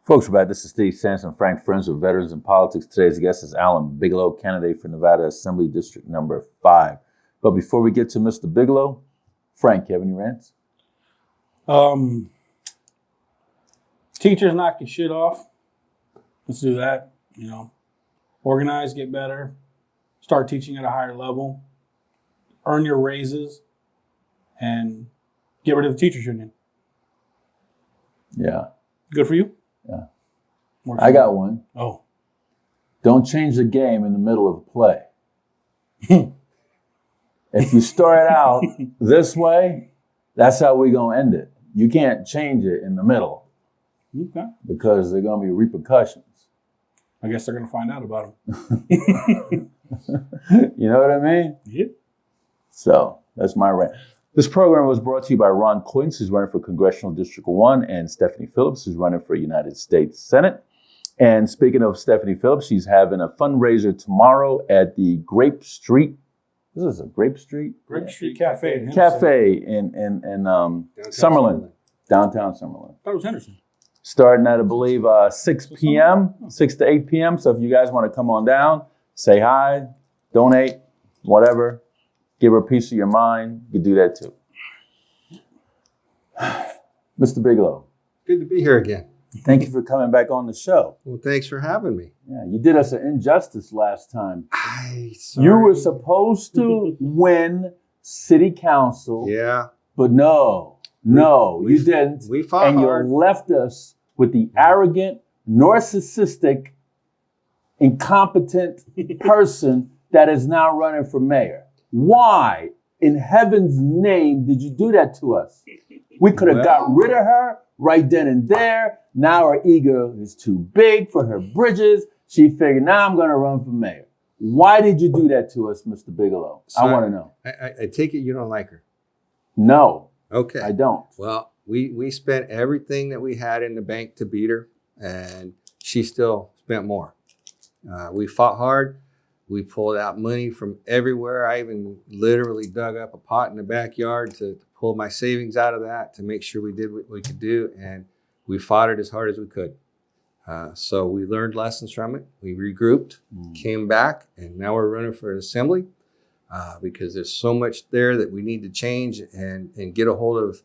Folks, we're back. This is Steve Sampson, Frank Friends with Veterans in Politics. Today's guest is Alan Bigelow, candidate for Nevada Assembly District number 5. But before we get to Mr. Bigelow, Frank, you have any rants? Teachers knock your shit off. Let's do that. Organize, get better, start teaching at a higher level, earn your raises, and get rid of the teachers union. Yeah. Good for you? Yeah. I got one. Oh. Don't change the game in the middle of a play. If you start out this way, that's how we're going to end it. You can't change it in the middle. Okay. Because there are going to be repercussions. I guess they're going to find out about them. You know what I mean? Yeah. So that's my rant. This program was brought to you by Ron Quince, who's running for Congressional District 1, and Stephanie Phillips, who's running for United States Senate. And speaking of Stephanie Phillips, she's having a fundraiser tomorrow at the Grape Street. This is a Grape Street? Grape Street Cafe. Cafe in Summerlin, downtown Summerlin. That was Henderson. Starting at, I believe, 6 p.m., 6 to 8 p.m. So if you guys want to come on down, say hi, donate, whatever. Give her a piece of your mind. You can do that too. Mr. Bigelow. Good to be here again. Thank you for coming back on the show. Well, thanks for having me. Yeah, you did us an injustice last time. Sorry. You were supposed to win city council. Yeah. But no, you didn't. We fought and hard. You left us with the arrogant, narcissistic, incompetent person that is now running for mayor. Why, in heaven's name, did you do that to us? We could have got rid of her right then and there. Now her ego is too big for her bridges. She figured, now I'm going to run for mayor. Why did you do that to us, Mr. Bigelow? I want to know. I take it you don't like her. No. Okay. I don't. Well, we spent everything that we had in the bank to beat her, and she still spent more. We fought hard. We pulled out money from everywhere. I even literally dug up a pot in the backyard to pull my savings out of that to make sure we did what we could do. And we fought it as hard as we could. So we learned lessons from it. We regrouped, came back, and now we're running for an assembly because there's so much there that we need to change and get a hold of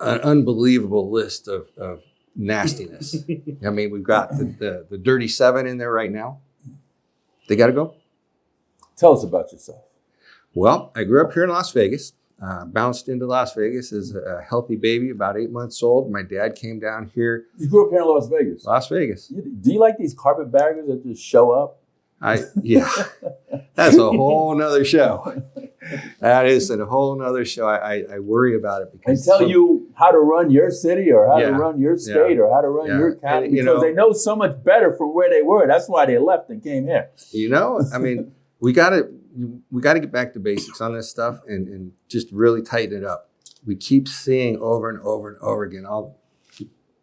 an unbelievable list of nastiness. I mean, we've got the Dirty Seven in there right now. They got to go. Tell us about yourself. Well, I grew up here in Las Vegas, bounced into Las Vegas as a healthy baby, about 8 months old. My dad came down here. You grew up here in Las Vegas? Las Vegas. Do you like these carpetbaggers that just show up? Yeah, that's a whole nother show. That is a whole nother show. I worry about it because and tell you how to run your city or how to run your state or how to run your county because they know so much better from where they were. That's why they left and came here. I mean, we gotta get back to basics on this stuff and just really tighten it up. We keep seeing over and over and over again all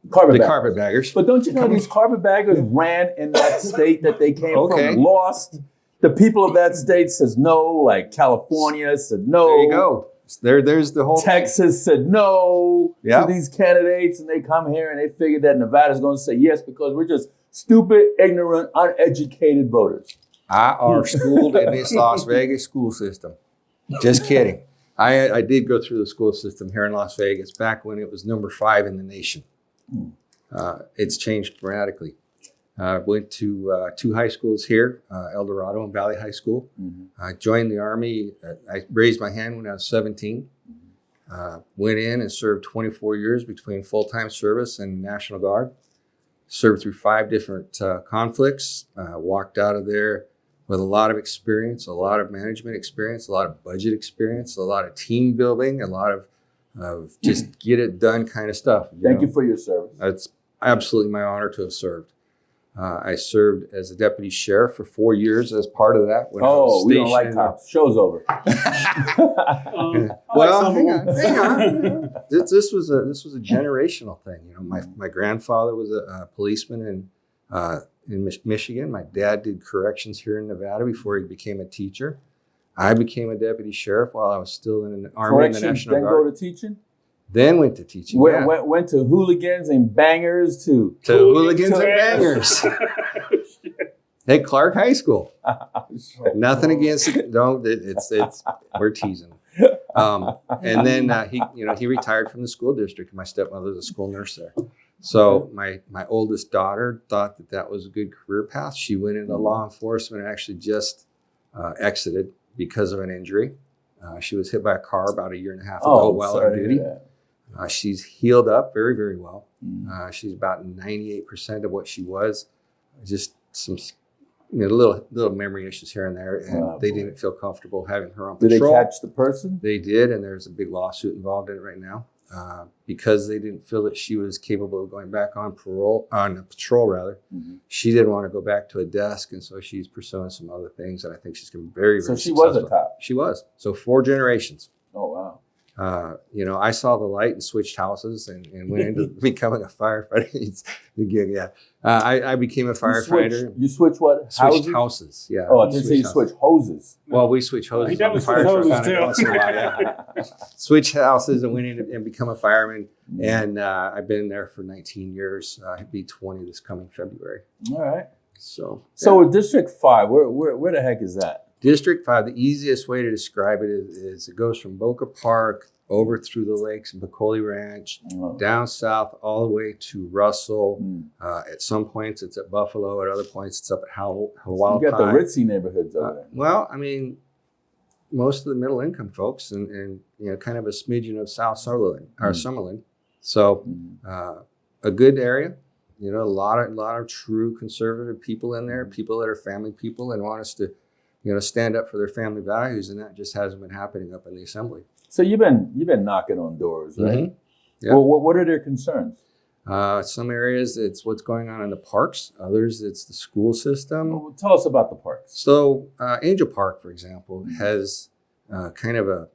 the carpetbaggers. But don't you know these carpetbaggers ran in that state that they came from, lost. The people of that state says no, like California said no. There you go. There's the whole Texas said no to these candidates, and they come here and they figured that Nevada's going to say yes because we're just stupid, ignorant, uneducated voters. I are schooled in this Las Vegas school system. Just kidding. I did go through the school system here in Las Vegas back when it was number 5 in the nation. It's changed dramatically. Went to 2 high schools here, El Dorado and Valley High School. I joined the Army. I raised my hand when I was 17. Went in and served 24 years between full-time service and National Guard. Served through 5 different conflicts. Walked out of there with a lot of experience, a lot of management experience, a lot of budget experience, a lot of team building, a lot of just get it done kind of stuff. Thank you for your service. It's absolutely my honor to have served. I served as a deputy sheriff for 4 years as part of that. When I was we don't like cops. Show's over. Well, hang on. This was a generational thing. My grandfather was a policeman in Michigan. My dad did corrections here in Nevada before he became a teacher. I became a deputy sheriff while I was still in the Army and the National Guard. Then go to teaching? Then went to teaching. Went to hooligans and bangers to hooligans and bangers. Hey, Clark High School. Nothing against it. Don't. It's we're teasing. And then he retired from the school district. And my stepmother's a school nurse there. So my oldest daughter thought that was a good career path. She went into law enforcement and actually just exited because of an injury. She was hit by a car about 1.5 years ago while on duty. She's healed up very, very well. She's about 98% of what she was. Just some little memory issues here and there, and they didn't feel comfortable having her on patrol. Did they catch the person? They did, and there's a big lawsuit involved in it right now because they didn't feel that she was capable of going back on patrol. She didn't want to go back to a desk, and so she's pursuing some other things, and I think she's going to be very, very successful. So she was a cop? She was. So 4 generations. Oh, wow. I saw the light and switched houses and went into becoming a firefighter. I became a firefighter. You switch what? Switched houses. Yeah. Oh, I didn't say you switch hoses. Well, we switch hoses. He definitely switched hoses too. Once in a while, yeah. Switched houses and went in and become a fireman. And I've been there for 19 years. I'll be 20 this coming February. All right. So District 5, where the heck is that? District 5, the easiest way to describe it is it goes from Boca Park over through the lakes and Piccoli Ranch, down south all the way to Russell. At some points it's at Buffalo. At other points it's up at Hawaii. You got the ritzy neighborhoods over there. Well, I mean, most of the middle income folks and kind of a smidgen of South Summerlin. So a good area. A lot of true conservative people in there, people that are family people and want us to stand up for their family values, and that just hasn't been happening up in the assembly. So you've been knocking on doors, right? Mm-hmm. Yeah. Well, what are their concerns? Some areas it's what's going on in the parks. Others it's the school system. Well, tell us about the parks. So Angel Park, for example, has kind of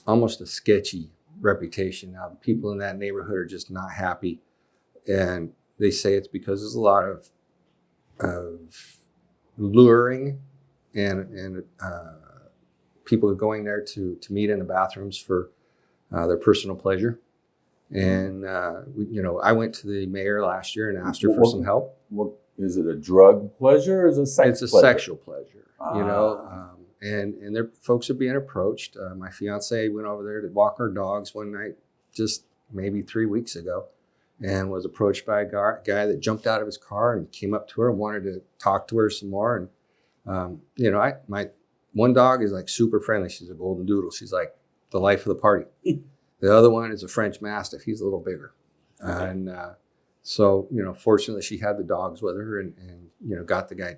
almost a sketchy reputation. Now the people in that neighborhood are just not happy, and they say it's because there's a lot of luring and people are going there to meet in the bathrooms for their personal pleasure. And I went to the mayor last year and asked her for some help. What is it? A drug pleasure or is it It's a sexual pleasure, and their folks are being approached. My fiance went over there to walk her dogs one night, just maybe 3 weeks ago, and was approached by a guy that jumped out of his car and came up to her and wanted to talk to her some more. And my one dog is like super friendly. She's a golden doodle. She's like the life of the party. The other one is a French Mastiff. He's a little bigger. Okay. And so fortunately she had the dogs with her and got the guy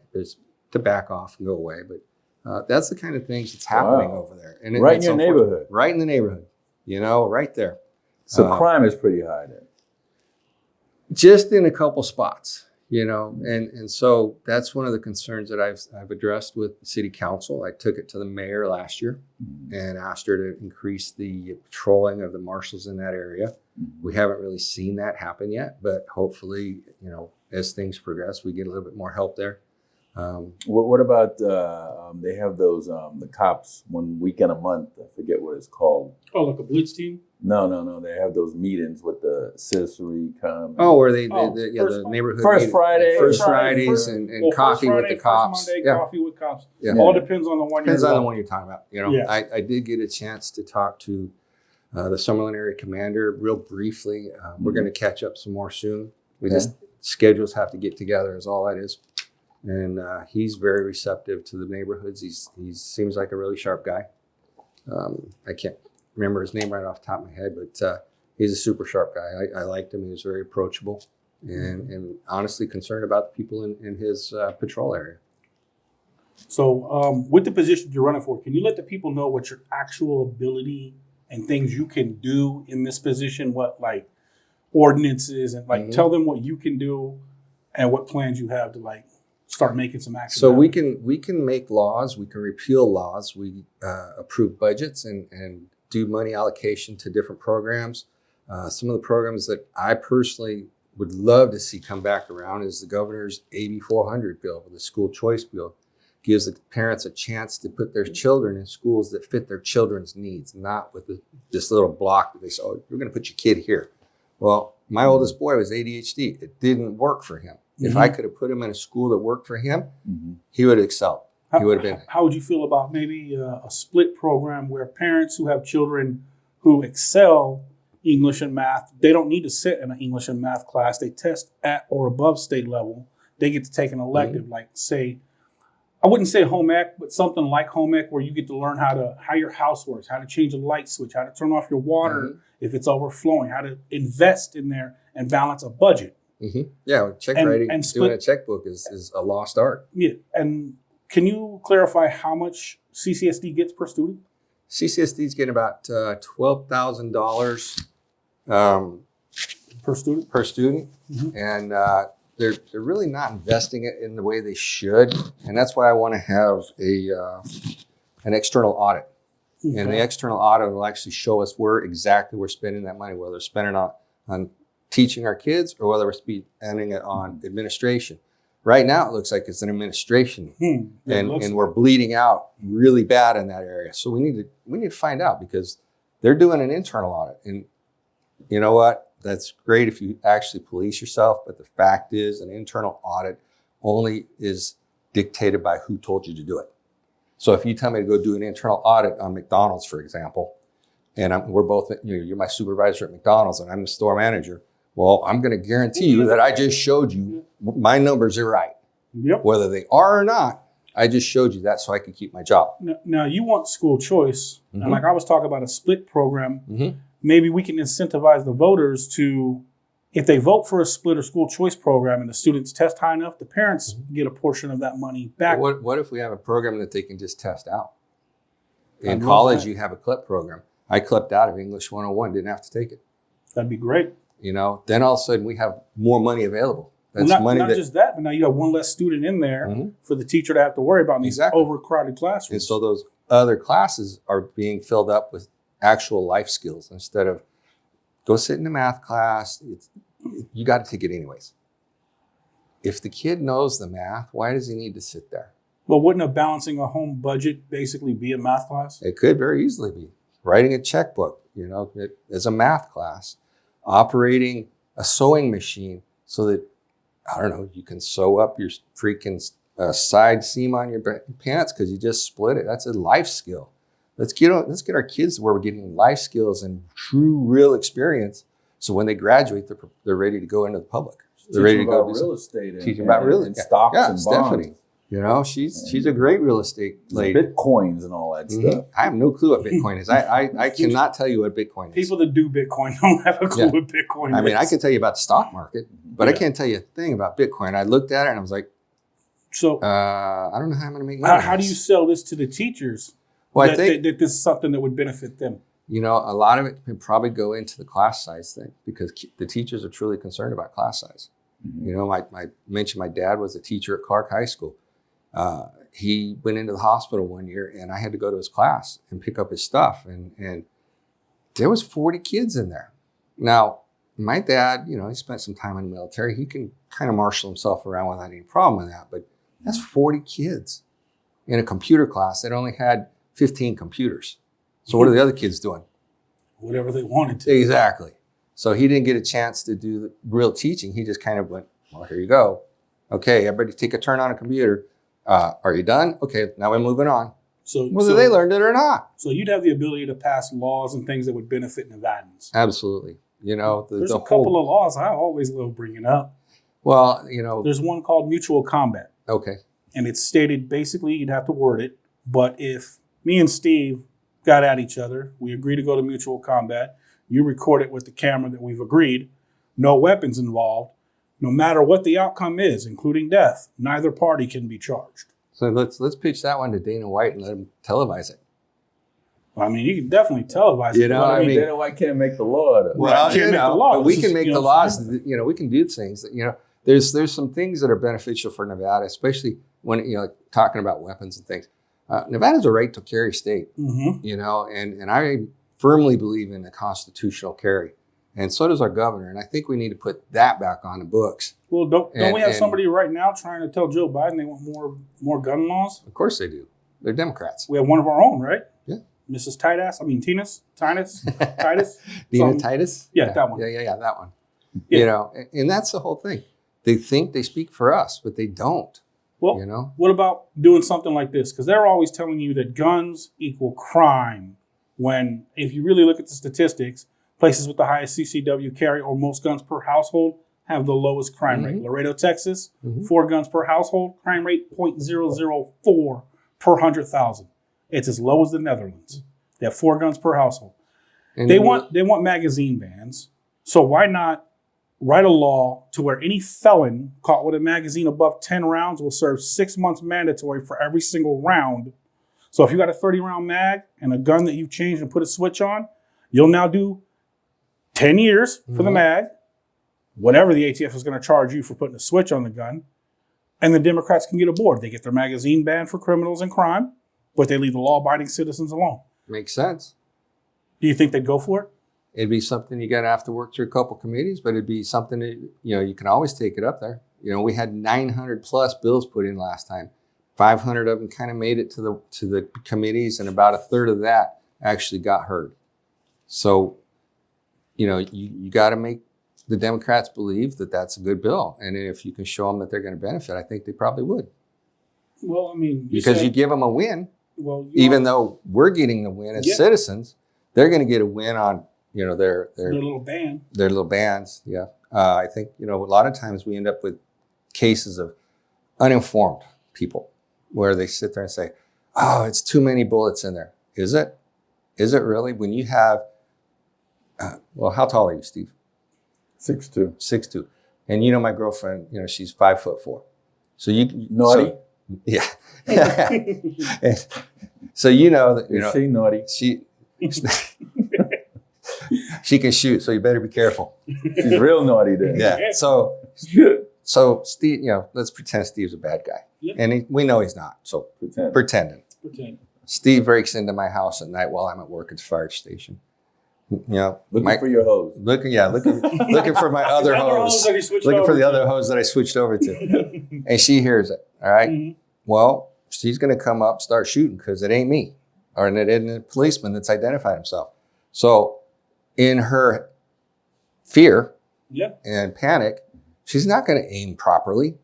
to back off and go away. But that's the kind of things that's happening over there. And right in your neighborhood. Right in the neighborhood, right there. So crime is pretty high there. Just in a couple spots. And so that's one of the concerns that I've addressed with the city council. I took it to the mayor last year and asked her to increase the patrolling of the marshals in that area. We haven't really seen that happen yet, but hopefully, as things progress, we get a little bit more help there. What about they have those the cops 1 weekend a month? I forget what it's called. Oh, like a blitz team? No. They have those meetings with the citizenry come. Oh, where the neighborhood First Friday, Fridays and coffee with the cops. First Monday, coffee with cops. Yeah. All depends on the one. Depends on the one you're talking about. I did get a chance to talk to the Summerlin area commander real briefly. We're going to catch up some more soon. Just schedules have to get together is all that is. And he's very receptive to the neighborhoods. He seems like a really sharp guy. I can't remember his name right off the top of my head, but he's a super sharp guy. I liked him. He was very approachable and honestly concerned about the people in his patrol area. So with the position you're running for, can you let the people know what your actual ability and things you can do in this position, what like ordinances and tell them what you can do and what plans you have to start making some action. So we can make laws, we can repeal laws, we approve budgets and do money allocation to different programs. Some of the programs that I personally would love to see come back around is the governor's AB 400 bill, the school choice bill. gives the parents a chance to put their children in schools that fit their children's needs, not with this little block that they say, oh, you're going to put your kid here. Well, my oldest boy was ADHD. It didn't work for him. If I could have put him in a school that worked for him, he would have excelled. He would have been. How would you feel about maybe a split program where parents who have children who excel English and math, they don't need to sit in an English and math class. They test at or above state level. They get to take an elective, like say, I wouldn't say home ec, but something like home ec where you get to learn how your house works, how to change a light switch, how to turn off your water if it's overflowing, how to invest in there and balance a budget. Yeah, check writing, doing a checkbook is a lost art. Yeah, and can you clarify how much CCSD gets per student? CCSD is getting about $12,000 per student, and they're really not investing it in the way they should, and that's why I want to have an external audit. And the external audit will actually show us where exactly we're spending that money, whether we're spending it on teaching our kids or whether we're spending it on administration. Right now, it looks like it's an administration, and we're bleeding out really bad in that area. So we need to find out, because they're doing an internal audit, and you know what? That's great if you actually police yourself, but the fact is, an internal audit only is dictated by who told you to do it. So if you tell me to go do an internal audit on McDonald's, for example, and we're both, you're my supervisor at McDonald's and I'm the store manager, well, I'm going to guarantee you that I just showed you my numbers are right. Yep. Whether they are or not, I just showed you that so I could keep my job. Now you want school choice, and like I was talking about a split program, maybe we can incentivize the voters to, if they vote for a split or school choice program and the students test high enough, the parents get a portion of that money back. What if we have a program that they can just test out? In college, you have a CLEP program. I CLEP'd out of English 101, didn't have to take it. That'd be great. Then all of a sudden we have more money available. That's not just that, but now you have one less student in there for the teacher to have to worry about in these overcrowded classrooms. And so those other classes are being filled up with actual life skills instead of go sit in a math class. You got to take it anyways. If the kid knows the math, why does he need to sit there? Well, wouldn't a balancing a home budget basically be a math class? It could very easily be. Writing a checkbook, as a math class. Operating a sewing machine so that, I don't know, you can sew up your freaking side seam on your pants because you just split it. That's a life skill. Let's get our kids where we're getting life skills and true, real experience. So when they graduate, they're ready to go into the public. They're ready to go do real estate. Teaching about real estate. Stocks and bonds. Stephanie. She's a great real estate lady. Bitcoins and all that stuff. I have no clue what Bitcoin is. I cannot tell you what Bitcoin is. People that do Bitcoin don't have a clue what Bitcoin is. I mean, I can tell you about the stock market, but I can't tell you a thing about Bitcoin. I looked at it and I was like, so I don't know how I'm going to make money. How do you sell this to the teachers? Well, I think that this is something that would benefit them. A lot of it can probably go into the class size thing because the teachers are truly concerned about class size. I mentioned my dad was a teacher at Clark High School. He went into the hospital one year and I had to go to his class and pick up his stuff. And there was 40 kids in there. Now, my dad, he spent some time in the military. He can kind of marshal himself around without any problem with that. But that's 40 kids in a computer class that only had 15 computers. So what are the other kids doing? Whatever they wanted to. Exactly. So he didn't get a chance to do the real teaching. He just kind of went, well, here you go. Okay, everybody take a turn on a computer. Are you done? Okay, now we're moving on. Whether they learned it or not. So you'd have the ability to pass laws and things that would benefit Nevadans. Absolutely. There's a couple of laws I always love bringing up. Well, There's one called mutual combat. Okay. And it's stated basically, you'd have to word it, but if me and Steve got at each other, we agree to go to mutual combat, you record it with the camera that we've agreed, no weapons involved, no matter what the outcome is, including death, neither party can be charged. So let's pitch that one to Dana White and let him televise it. Well, I mean, you can definitely televise it. I mean, Dana White can't make the law. Well, but we can make the laws. We can do things that, there's some things that are beneficial for Nevada, especially when, talking about weapons and things. Nevada's a right to carry state, and I firmly believe in the constitutional carry. And so does our governor. And I think we need to put that back on the books. Well, don't we have And- somebody right now trying to tell Joe Biden they want more gun laws? Of course they do. They're Democrats. We have one of our own, right? Yeah. Mrs. Titus. Titus. Dina Some- Titus? Yeah, that one. Yeah, that one. Yeah. You know, and that's the whole thing. They think they speak for us, but they don't. Well, You know? what about doing something like this? Because they're always telling you that guns equal crime. When, if you really look at the statistics, places with the highest CCW carry or most guns per household have the lowest crime rate. Laredo, Texas, 4 guns per household, crime rate 0.004 per 100,000. It's as low as the Netherlands. They have 4 guns per household. And They want magazine bans. So why not write a law to where any felon caught with a magazine above 10 rounds will serve 6 months mandatory for every single round. So if you got a 30-round mag and a gun that you've changed and put a switch on, you'll now do 10 years for the mag, whatever the ATF is going to charge you for putting a switch on the gun, and the Democrats can get aboard. They get their magazine banned for criminals and crime, but they leave the law-abiding citizens alone. Makes sense. Do you think they'd go for it? It'd be something you got to have to work through a couple committees, but it'd be something that, you know, you can always take it up there. You know, we had 900 plus bills put in last time. 500 of them kind of made it to the committees, and about a third of that actually got heard. So, you know, you got to make the Democrats believe that that's a good bill. And if you can show them that they're going to benefit, I think they probably would. Well, I mean, Because you give them a win, well, even though we're getting the win as citizens, they're going to get a win on, you know, their little band. their little bands. Yeah. I think, you know, a lot of times we end up with cases of uninformed people where they sit there and say, oh, it's too many bullets in there. Is it? Is it really? When you have, well, how tall are you, Steve? 6'2". 6'2". And you know, my girlfriend, you know, she's 5'4". So you Naughty? Yeah. So you know that, you Is know, she naughty? she can shoot, so you better be careful. She's real naughty then. Yeah. So Steve, you know, let's pretend Steve's a bad guy. Yeah. And we know he's not. So Pretend. pretending. Pretend. Steve breaks into my house at night while I'm at work at the fire station. You know, Looking for your hose. looking for my other hose. that he switched Looking for over the to. other hose that I switched over to. And she hears it. All right. Mhm. Well, she's going to come up, start shooting because it ain't me, or it isn't a policeman that's identified himself. So in her fear Yeah. and panic, she's not going to aim properly.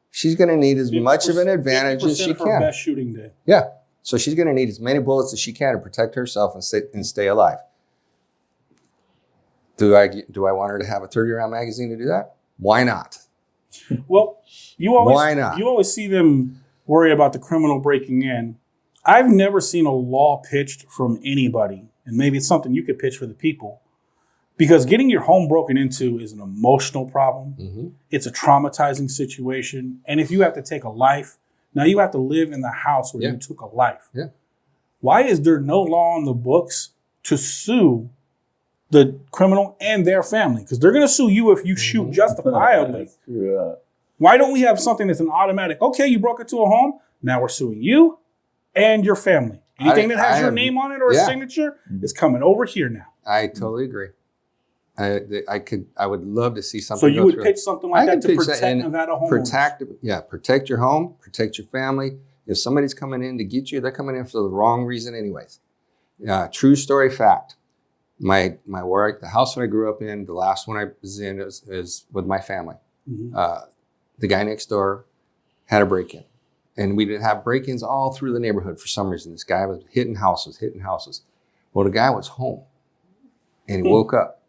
She's going to need as much of an advantage as she 50% of her can. best shooting day. Yeah. So she's going to need as many bullets as she can to protect herself and stay alive. Do I want her to have a 30-round magazine to do that? Why not? Well, Why not? You always see them worry about the criminal breaking in. I've never seen a law pitched from anybody, and maybe it's something you could pitch for the people, because getting your home broken into is an emotional problem. Mm-hmm. It's a traumatizing situation, and if you have to take a life, now you have to live in the house where Yeah. you took a life. Yeah. Why is there no law on the books to sue the criminal and their family? Because they're going to sue you if you shoot justifiably. Yeah. Why don't we have something that's an automatic? Okay, you broke into a home. Now we're suing you and your family. Anything that has your name on it or a signature is coming over here now. I totally agree. I would love to see something. So you go would through. pitch something like I that could to pitch that protect and Nevada homeowners. protect your home, protect your family. If somebody's coming in to get you, they're coming in for the wrong reason anyways. True story fact. My work, the house that I grew up in, the last one I was in is with my family. Mhm. The guy next door had a break-in. And we did have break-ins all through the neighborhood for some reason. This guy was hitting houses. Well, the guy was home and he woke up.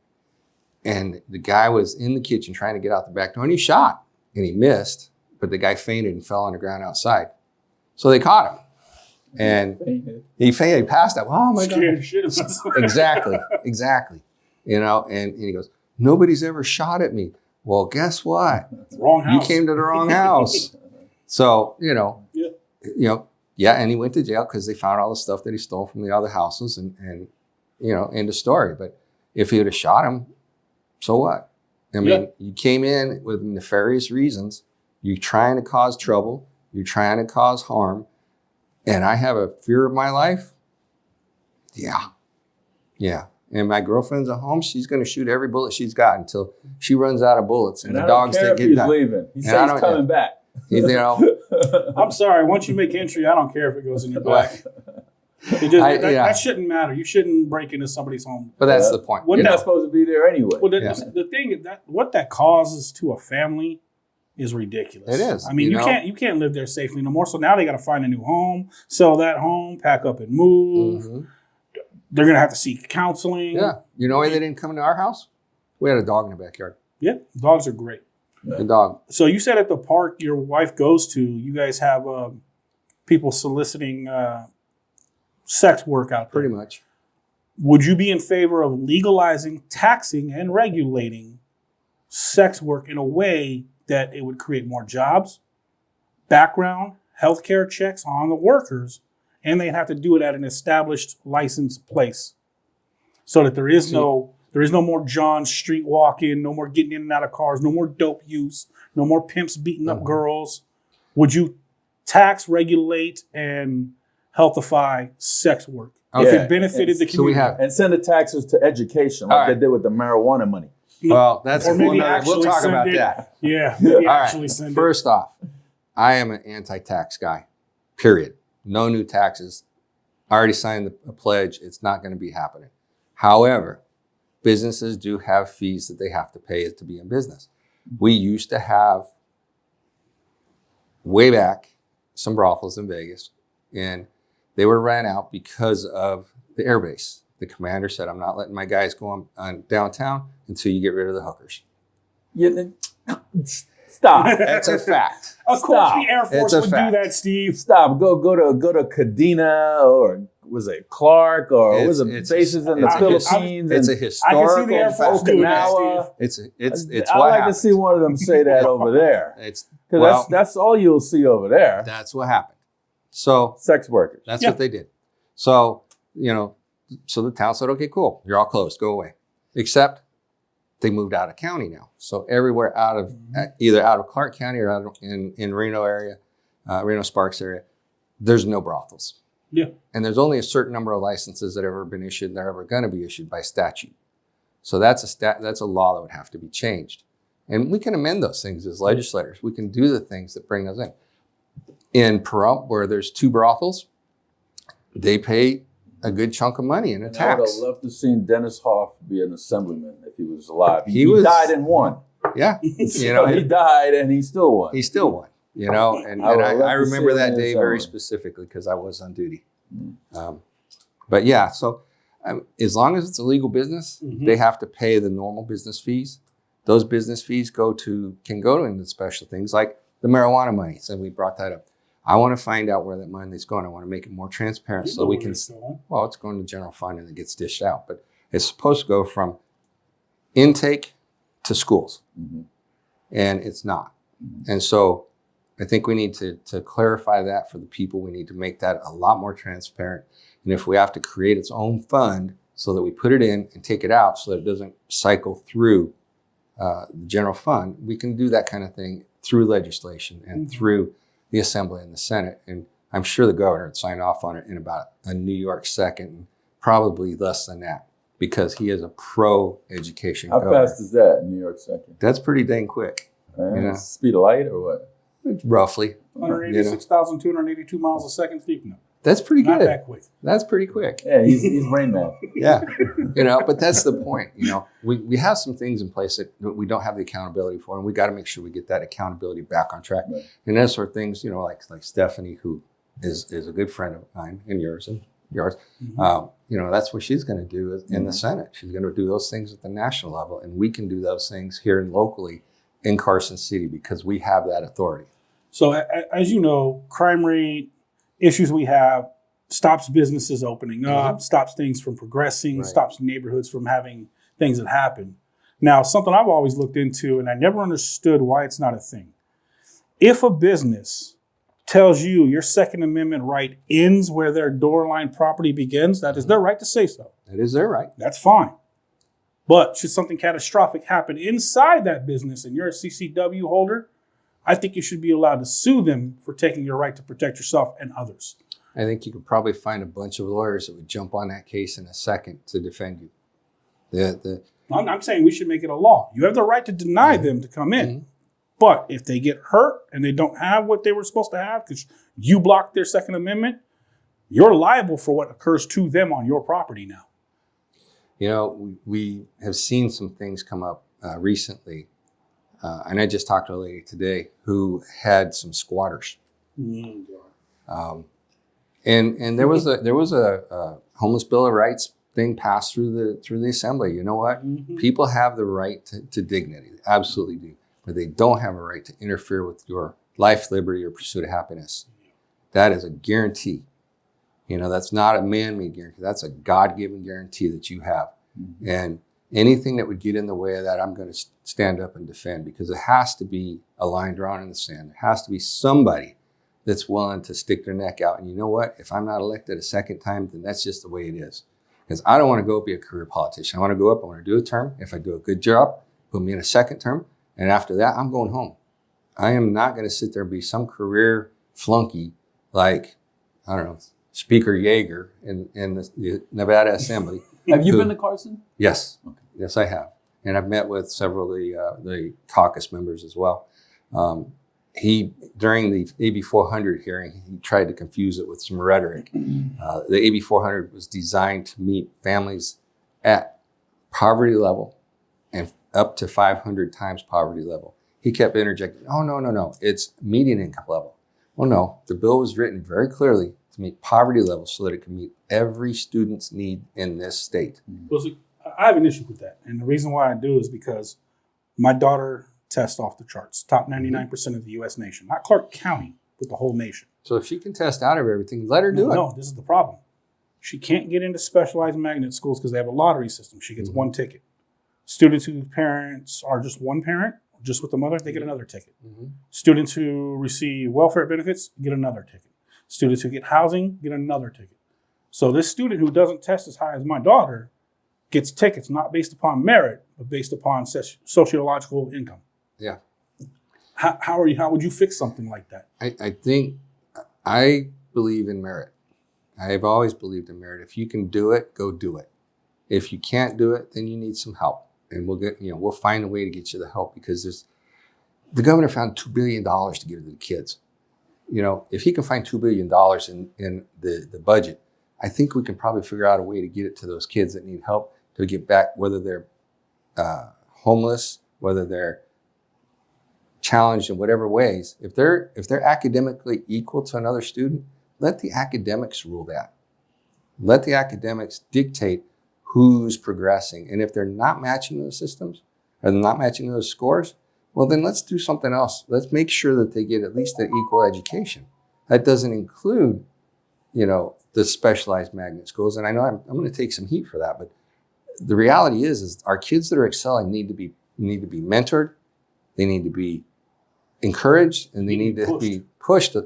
And the guy was in the kitchen trying to get out the back door and he shot and he missed, but the guy fainted and fell on the ground outside. So they caught him and he fainted, he passed out. Oh my Scared God. shit of us. Exactly. You know, and he goes, nobody's ever shot at me. Well, guess what? Wrong house. You came to the wrong house. So, Yeah. And he went to jail because they found all the stuff that he stole from the other houses and end of story. But if he would have shot him, so what? I mean, you came in with nefarious reasons. You're trying to cause trouble. You're trying to cause harm. And I have a fear of my life. Yeah. And my girlfriend's at home. She's going to shoot every bullet she's got until she runs out of bullets. And the I dogs don't care that if get he's done. leaving. He And says I he's don't- coming back. He's there. all- I'm sorry. Once you make entry, I don't care if it goes in your back. That shouldn't matter. You shouldn't break into somebody's home. But that's the point. You're not supposed to be there anyway. Well, the thing is that what that causes to a family is ridiculous. It is. I mean, you can't live there safely no more. So now they got to find a new home, sell that home, pack up and move. Mhm. They're gonna have to seek counseling. Yeah. You know why they didn't come into our house? We had a dog in the backyard. Yeah, dogs are great. The dog. So you said at the park your wife goes to, you guys have people soliciting sex work out there. Pretty much. Would you be in favor of legalizing, taxing, and regulating sex work in a way that it would create more jobs, background, healthcare checks on the workers, and they'd have to do it at an established licensed place, so that there is no more John street walking, no more getting in and out of cars, no more dope use, no more pimps beating up girls. Would you tax, regulate, and healthify sex work if Yeah. it benefited the community? So we have. And send the taxes to education like All right. they did with the marijuana money. Well, that's Or maybe we'll actually talk send about it- that. Yeah, maybe All actually right. send it. First off, I am an anti-tax guy. Period. No new taxes. I already signed a pledge. It's not going to be happening. However, businesses do have fees that they have to pay to be in business. We used to have, way back, some brothels in Vegas, and they were ran out because of the airbase. The commander said, I'm not letting my guys go on downtown until you get rid of the hookers. Stop. That's a fact. Of course, Stop. the Air Force It's a would fact. do that, Steve. Stop. Go to Kadena or was it Clark or was it bases in the it's a- Philippines? It's a and I historical can see the Air Force fact. doing that, Okinawa. Steve. It's I what like happened. to see one of them say that over there It's because well, that's all you'll see over there. that's what happened. So Sex workers. that's Yeah. what they did. So so the town said, okay, cool, you're all closed, go away. Except they moved out of county now. So everywhere out of either out of Clark County or out of, in Reno area, Reno Sparks area, there's no brothels. Yeah. And there's only a certain number of licenses that have ever been issued and they're ever going to be issued by statute. So that's a law that would have to be changed. And we can amend those things as legislators. We can do the things that bring those in. In Pahrump, where there's 2 brothels, they pay a good chunk of money in a And I would tax. have loved to seen Dennis Hoff be an assemblyman if he was alive. He was- died and won. Yeah. He died and he still won. He still won, and I would love I to remember see him that in day the very summer. specifically because I was on duty. But yeah, so as long as it's a legal business, Mhm. they have to pay the normal business fees. Those business fees can go into special things like the marijuana money. So we brought that up. I want to find out where that money is going. I want to make it more transparent so we can. Well, it's going to general fund and it gets dished out, but it's supposed to go from intake to schools, and it's not. And so I think we need to clarify that for the people. We need to make that a lot more transparent. And if we have to create its own fund so that we put it in and take it out so that it doesn't cycle through the general fund, we can do that kind of thing through legislation and through the Assembly and the Senate. And I'm sure the governor would sign off on it in about a New York second, probably less than that, because he is a pro-education How governor. fast is that in New York second? That's pretty dang quick, Yeah. Speed of light or what? roughly. 186,282 miles a second, Steve. No, That's pretty not good. that quick. That's pretty quick. Yeah, he's Rain Man. Yeah. But that's the point. We have some things in place that we don't have the accountability for, and we got to make sure we get that accountability back on track. Right. And those sort of things, like Stephanie, who is a good friend of mine and yours. That's what she's going to do in the Senate. She's going to do those things at the national level, and we can do those things here and locally in Carson City because we have that authority. So as you know, crime rate, issues we have, stops businesses opening up, stops things from progressing, Right. stops neighborhoods from having things that happen. Now, something I've always looked into, and I never understood why it's not a thing. If a business tells you your Second Amendment right ends where their door line property begins, that is their right to say so. That is their right. That's fine. But should something catastrophic happen inside that business and you're a CCW holder, I think you should be allowed to sue them for taking your right to protect yourself and others. I think you could probably find a bunch of lawyers that would jump on that case in a second to defend you. I'm saying we should make it a law. You have the right to deny them to come in. Mhm. But if they get hurt and they don't have what they were supposed to have because you blocked their Second Amendment, you're liable for what occurs to them on your property now. You know, we have seen some things come up recently, and I just talked to a lady today who had some squatters, and there was a homeless bill of rights thing passed through the assembly. You know what? Mhm. People have the right to dignity, they absolutely do, but they don't have a right to interfere with your life, liberty, or pursuit of happiness. That is a guarantee. You know, that's not a man-made guarantee. That's a God-given guarantee that you have. Mm-hmm. And anything that would get in the way of that, I'm going to stand up and defend, because it has to be a line drawn in the sand. There has to be somebody that's willing to stick their neck out. And you know what? If I'm not elected a second time, then that's just the way it is. Because I don't want to go be a career politician. I want to go up. I want to do a term. If I do a good job, put me in a second term. And after that, I'm going home. I am not going to sit there and be some career flunky like, I don't know, Speaker Yeager in the Nevada Assembly. Have you been to Carson? Yes. Okay. Yes, I have. And I've met with several of the caucus members as well. He, during the AB 400 hearing, he tried to confuse it with some rhetoric. The AB 400 was designed to meet families at poverty level and up to 500 times poverty level. He kept interjecting, oh, no, it's median income level. Well, no, the bill was written very clearly to meet poverty levels so that it can meet every student's need in this state. Well, see, I have an issue with that. And the reason why I do is because my daughter tests off the charts, top 99% of the U.S. nation, not Clark County, but the whole nation. So if she can test out of everything, let her do it. No, this is the problem. She can't get into specialized magnet schools because they have a lottery system. She gets one ticket. Students whose parents are just one parent, just with the mother, they get another ticket. Students who receive welfare benefits get another ticket. Students who get housing get another ticket. So this student who doesn't test as high as my daughter gets tickets not based upon merit, but based upon sociological income. Yeah. How would you fix something like that? I believe in merit. I've always believed in merit. If you can do it, go do it. If you can't do it, then you need some help. And we'll find a way to get you the help, because the governor found $2 billion to give to the kids. You know, if he can find $2 billion in the budget, I think we can probably figure out a way to get it to those kids that need help to get back, whether they're homeless, whether they're challenged in whatever ways. If they're academically equal to another student, let the academics rule that. Let the academics dictate who's progressing. And if they're not matching those systems or they're not matching those scores, well, then let's do something else. Let's make sure that they get at least an equal education. That doesn't include, the specialized magnet schools. And I know I'm going to take some heat for that, but the reality is our kids that are excelling need to be mentored. They need to be encouraged, and they need to be pushed.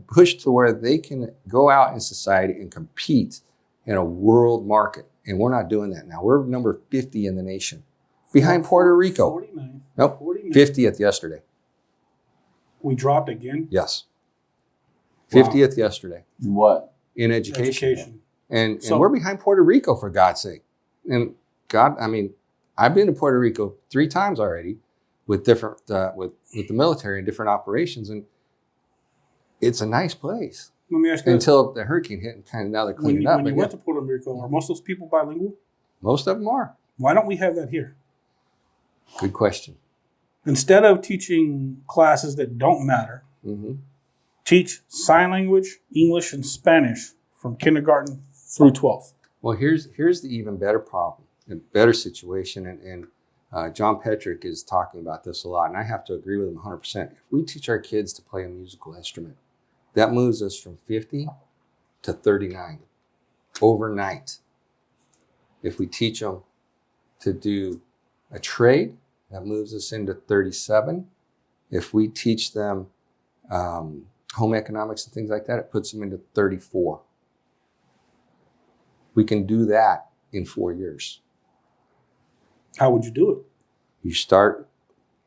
Pushed to where they can go out in society and compete in a world market. And we're not doing that now. We're number 50 in the nation, behind Puerto Rico. 49. Nope, 49. 50th yesterday. We dropped again? Yes. Wow. 50th yesterday. What? In education. And So- we're behind Puerto Rico, for God's sake. And I've been to Puerto Rico 3 times already with different, with the military and different operations. And it's a nice place. Let me ask you Until the hurricane hit, and kind of now they're when cleaning you, up. when you but went yeah, to Puerto Rico, are most of those people bilingual? most of them are. Why don't we have that here? Good question. Instead of teaching classes that don't matter, teach sign language, English, and Spanish from kindergarten through 12th. Well, here's the even better problem, a better situation, and John Petrick is talking about this a lot, and I have to agree with him 100%. If we teach our kids to play a musical instrument, that moves us from 50 to 39 overnight. If we teach them to do a trade, that moves us into 37. If we teach them home economics and things like that, it puts them into 34. We can do that in 4 years. How would you do it? You start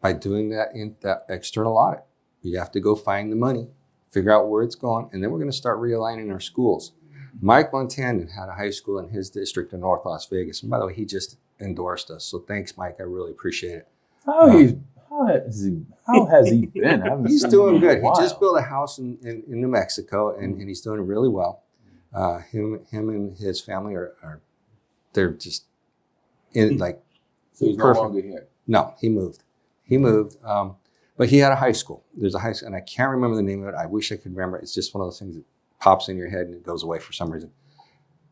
by doing that in that external audit. You have to go find the money, figure out where it's going, and then we're going to start realigning our schools. Mike Montanan had a high school in his district in North Las Vegas. And by the way, he just endorsed us. So thanks, Mike. I really appreciate it. How has he been? I haven't He's seen doing him in a good. He while. just built a house in New Mexico, and he's doing really well. Him and his family are they're just in like. So he's no perfect. longer here. No, he moved. He moved. But he had a high school. There's a high school, and I can't remember the name of it. I wish I could remember. It's just one of those things that pops in your head and it goes away for some reason.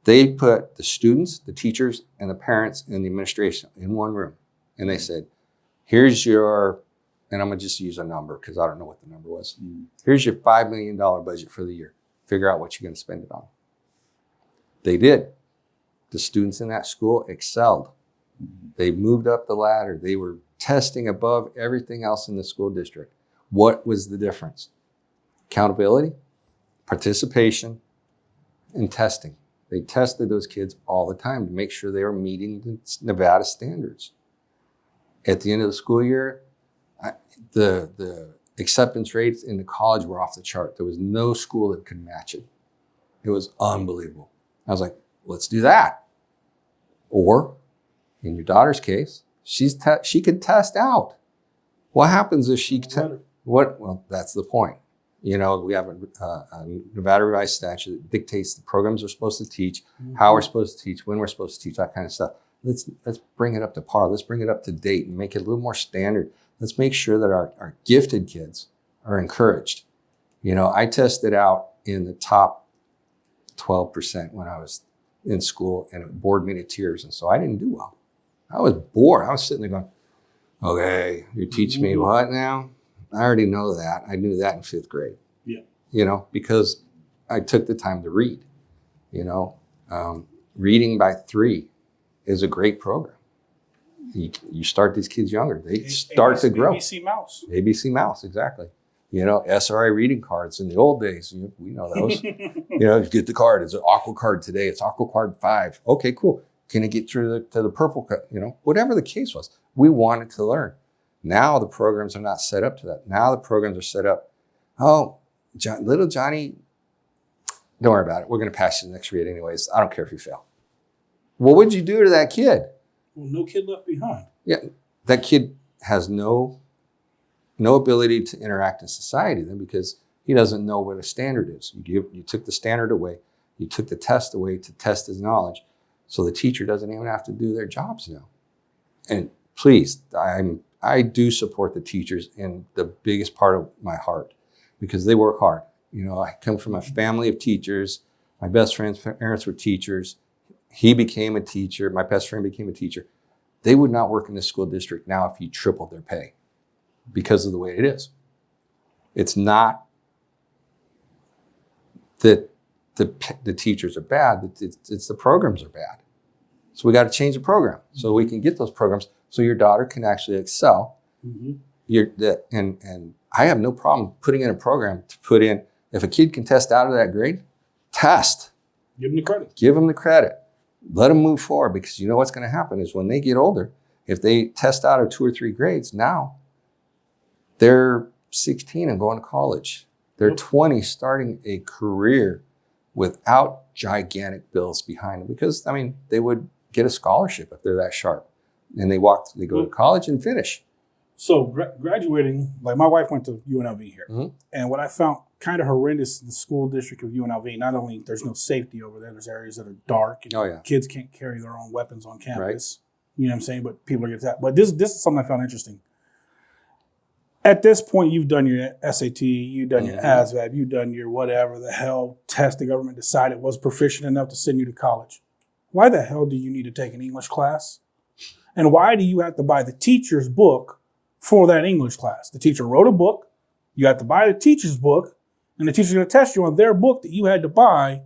They put the students, the teachers, and the parents and the administration in one room. And they said, here's your, and I'm going to just use a number because I don't know what the number was. Here's your $5 million budget for the year. Figure out what you're going to spend it on. They did. The students in that school excelled. They moved up the ladder. They were testing above everything else in the school district. What was the difference? Accountability, participation, and testing. They tested those kids all the time to make sure they were meeting the Nevada standards. At the end of the school year, the acceptance rates in the college were off the chart. There was no school that could match it. It was unbelievable. I was like, let's do that. Or, in your daughter's case, she could test out. What happens if she well, that's the point. You know, we have a Nevada revised statute that dictates the programs we're supposed to teach, how we're supposed to teach, when we're supposed to teach, that kind of stuff. Let's bring it up to par. Let's bring it up to date and make it a little more standard. Let's make sure that our gifted kids are encouraged. You know, I tested out in the top 12% when I was in school, and it bored me to tears. And so I didn't do well. I was bored. I was sitting there going, okay, you're teaching me what now? I already know that. I knew that in 5th grade. Yeah. You know, because I took the time to read. You know, reading by 3 is a great program. You start these kids younger. They start to grow. ABC Mouse. ABC Mouse, exactly. You know, SRI reading cards in the old days. We know those. You know, you get the card. It's an aqua card today. It's aqua card 5. Okay, cool. Can it get through to the purple card? You know, whatever the case was, we wanted to learn. Now the programs are not set up to that. Now the programs are set up. Oh, little Johnny, don't worry about it. We're going to pass you the next read anyways. I don't care if you fail. What would you do to that kid? Well, no kid left behind. Yeah, that kid has no ability to interact in society then, because he doesn't know what a standard is. You took the standard away. You took the test away to test his knowledge. So the teacher doesn't even have to do their jobs now. And please, I do support the teachers in the biggest part of my heart, because they work hard. You know, I come from a family of teachers. My best friend's parents were teachers. He became a teacher. My best friend became a teacher. They would not work in the school district now if you tripled their pay, because of the way it is. It's not that the teachers are bad. It's the programs are bad. So we got to change the program so we can get those programs so your daughter can actually excel. And I have no problem putting in a program to put in, if a kid can test out of that grade, test. Give them the credit. Give them the credit. Let them move forward, because you know what's going to happen is when they get older, if they test out of 2 or 3 grades, now they're 16 and going to college. They're 20 starting a career without gigantic bills behind them, because, I mean, they would get a scholarship if they're that sharp. And they go to college and finish. So graduating, like my wife went to UNLV here. And what I found kind of horrendous in the school district of UNLV, not only there's no safety over there, there's areas that are dark. And kids can't carry their own weapons on campus. Right. You know what I'm saying? But people are getting that. But this is something I found interesting. At this point, you've done your SAT, you've done your ASVAB, you've done your whatever the hell test the government decided was proficient enough to send you to college. Why the hell do you need to take an English class? And why do you have to buy the teacher's book for that English class? The teacher wrote a book. You have to buy the teacher's book, and the teacher's going to test you on their book that you had to buy.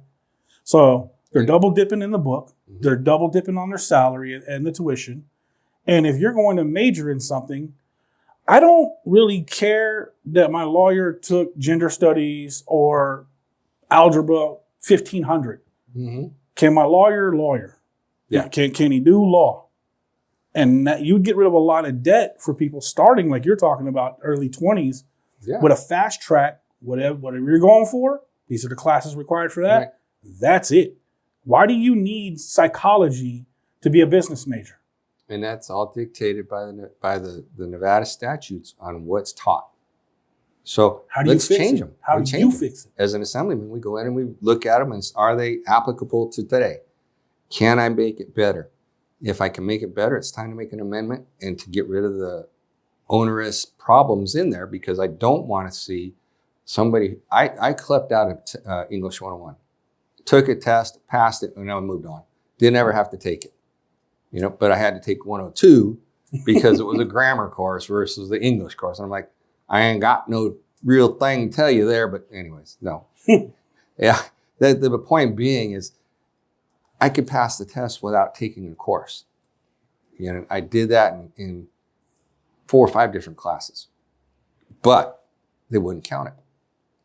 So they're double dipping in the book. They're double dipping on their salary and the tuition. And if you're going to major in something, I don't really care that my lawyer took gender studies or algebra 1500. Can my lawyer? Yeah. Can he do law? And that, you'd get rid of a lot of debt for people starting, like you're talking about, early 20s, with a fast track, whatever you're going for. These are the classes required for that. Right. That's it. Why do you need psychology to be a business major? And that's all dictated by the Nevada statutes on what's taught. So How do you let's fix change it? them. How We do change you them. fix it? As an assemblyman, we go in and we look at them and are they applicable to today? Can I make it better? If I can make it better, it's time to make an amendment and to get rid of the onerous problems in there, because I don't want to see somebody. I clept out of English 101, took a test, passed it, and I moved on. Didn't ever have to take it, but I had to take 102 because it was a grammar course versus the English course. And I'm like, I ain't got no real thing to tell you there, but anyways, no. Yeah, the point being is I could pass the test without taking a course. I did that in 4 or 5 different classes, but they wouldn't count it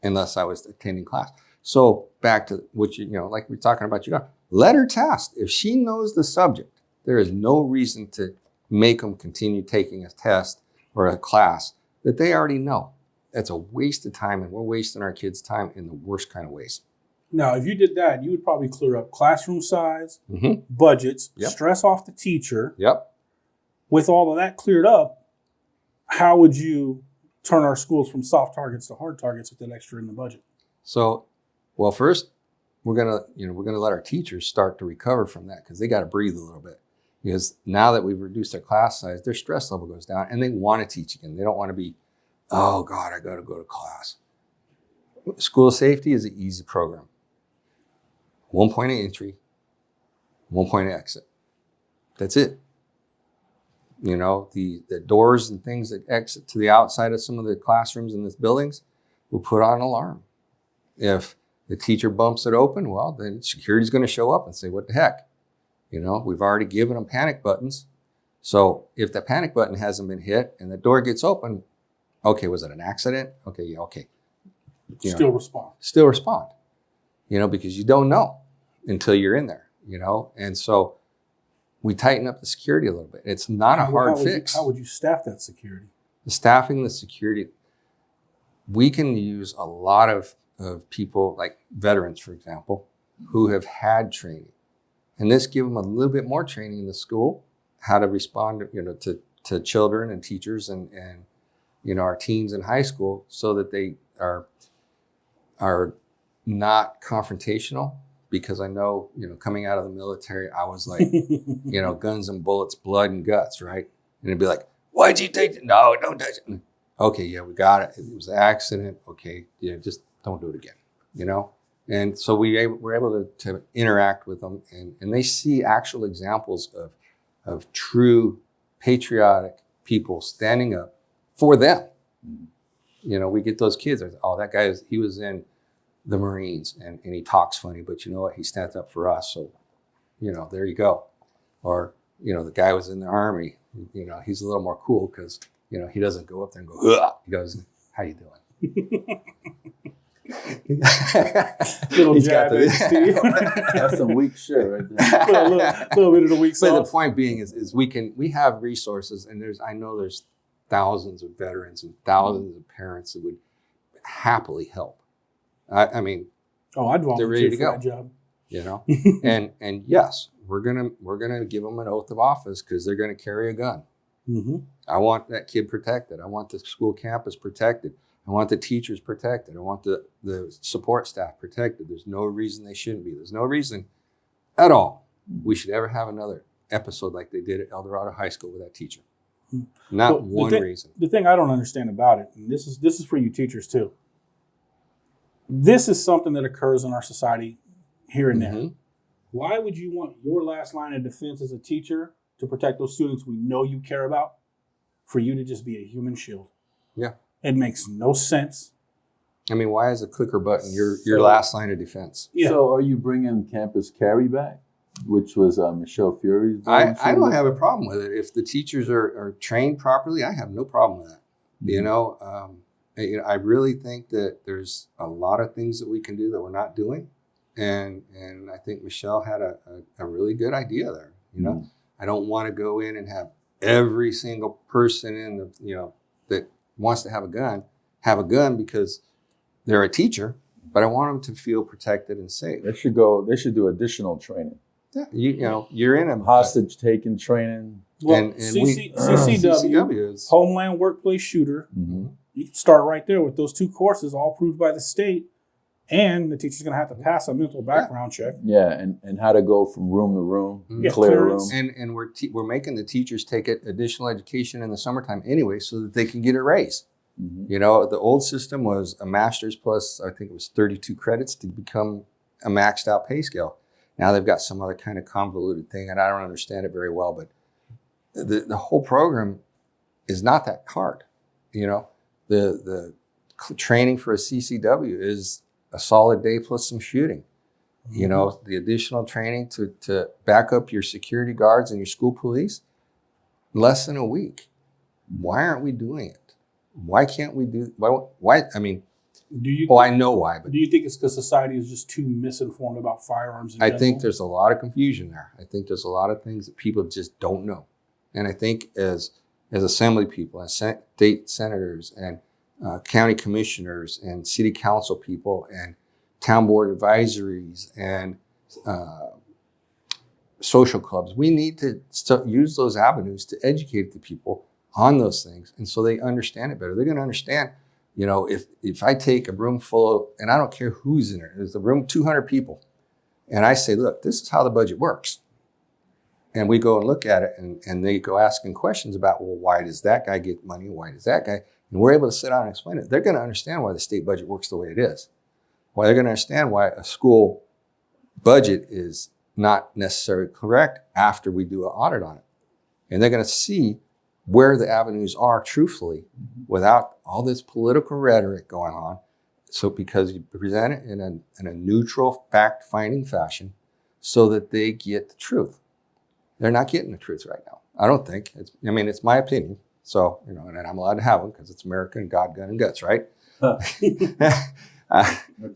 unless I was attending class. So back to what like we're talking about, let her test. If she knows the subject, there is no reason to make them continue taking a test or a class that they already know. That's a waste of time, and we're wasting our kids' time in the worst kind of ways. Now, if you did that, you would probably clear up classroom size, Mm-hmm. budgets, Yep. stress off the teacher. Yep. With all of that cleared up, how would you turn our schools from soft targets to hard targets with that extra in the budget? So, well, first we're gonna let our teachers start to recover from that, because they got to breathe a little bit. Because now that we've reduced their class size, their stress level goes down, and they want to teach again. They don't want to be, oh God, I got to go to class. School safety is an easy program. 1 point of entry, 1 point of exit. That's it. The doors and things that exit to the outside of some of the classrooms in these buildings will put on an alarm. If the teacher bumps it open, well, then security's going to show up and say, what the heck? We've already given them panic buttons. So if the panic button hasn't been hit and the door gets open, okay, was it an accident? Okay, yeah, okay. Still respond. Still respond, because you don't know until you're in there, And so we tighten up the security a little bit. It's not a hard fix. How would you staff that security? The staffing, the security, we can use a lot of people like veterans, for example, who have had training. And this give them a little bit more training in the school, how to respond, to children and teachers and our teens in high school, so that they are not confrontational. Because I know, coming out of the military, I was like, guns and bullets, blood and guts, right? And it'd be like, why'd you take it? No, don't touch it. Okay, yeah, we got it. It was an accident. Okay, just don't do it again, And so we're able to interact with them, and they see actual examples of true patriotic people standing up for them. We get those kids, oh, that guy, he was in the Marines and he talks funny, but you know what? He stands up for us. So, there you go. Or, the guy was in the Army, he's a little more cool because, he doesn't go up there and go, ugh. He goes, how you doing? Little He's jab got at Steve. That's some weak shit right there. Put a little bit of the weak But the sauce. point being is we have resources, and I know there's thousands of veterans and thousands of parents that would happily help. I mean, I'd they're ready to volunteer go. for that job. and yes, we're gonna give them an oath of office because they're gonna carry a gun. Mm-hmm. I want that kid protected. I want the school campus protected. I want the teachers protected. I want the support staff protected. There's no reason they shouldn't be. There's no reason at all we should ever have another episode like they did at El Dorado High School with that teacher. Not one reason. The thing I don't understand about it, and this is for you teachers too. This is something that occurs in our society here and there. Mm-hmm. Why would you want your last line of defense as a teacher to protect those students we know you care about, for you to just be a human shield? Yeah. It makes no sense. I mean, why is a clicker button your last line of defense? Yeah. So are you bringing campus carry back, which was Michelle Furie's? I don't have a problem with it. If the teachers are trained properly, I have no problem with that. Mm-hmm. I really think that there's a lot of things that we can do that we're not doing. And I think Michelle had a really good idea there. Mm-hmm. I don't want to go in and have every single person in that wants to have a gun because they're a teacher, but I want them to feel protected and safe. They should do additional training. Yeah, you know, you're in a Hostage taking training. Well, and CCW, CCW is Homeland Workplace Shooter. Mm-hmm. You can start right there with those 2 courses, all approved by the state, and the teacher's going to have to pass a mental background check. Yeah, and how to go from room to room, Yeah, clear clearance. room. and we're making the teachers take additional education in the summertime anyway, so that they can get a raise. Mm-hmm. You know, the old system was a master's plus, I think it was 32 credits to become a maxed out pay scale. Now they've got some other kind of convoluted thing, and I don't understand it very well, but the whole program is not that hard. You know, the training for a CCW is a solid day plus some shooting. Mm-hmm. You know, the additional training to back up your security guards and your school police, less than a week. Why aren't we doing it? Why can't we do? Why? I mean, I know why, but do you think it's because society is just too misinformed about firearms? I think there's a lot of confusion there. I think there's a lot of things that people just don't know, and I think as assembly people, as state senators, and county commissioners, and city council people, and town board advisories, and social clubs, we need to use those avenues to educate the people on those things, and so they understand it better. They're going to understand, you know, if I take a room full of, and I don't care who's in it, there's a room 200 people, and I say, look, this is how the budget works, and we go and look at it, and they go asking questions about, well, why does that guy get money? Why does that guy? And we're able to sit down and explain it. They're going to understand why the state budget works the way it is. Why they're going to understand why a school budget is not necessarily correct after we do an audit on it, and they're going to see where the avenues are truthfully without all this political rhetoric going on. So because you present it in a neutral, fact-finding fashion so that they get the truth. They're not getting the truth right now. I don't think. It's my opinion. So, you know, and I'm allowed to have them because it's America and God, gun, and guts, right?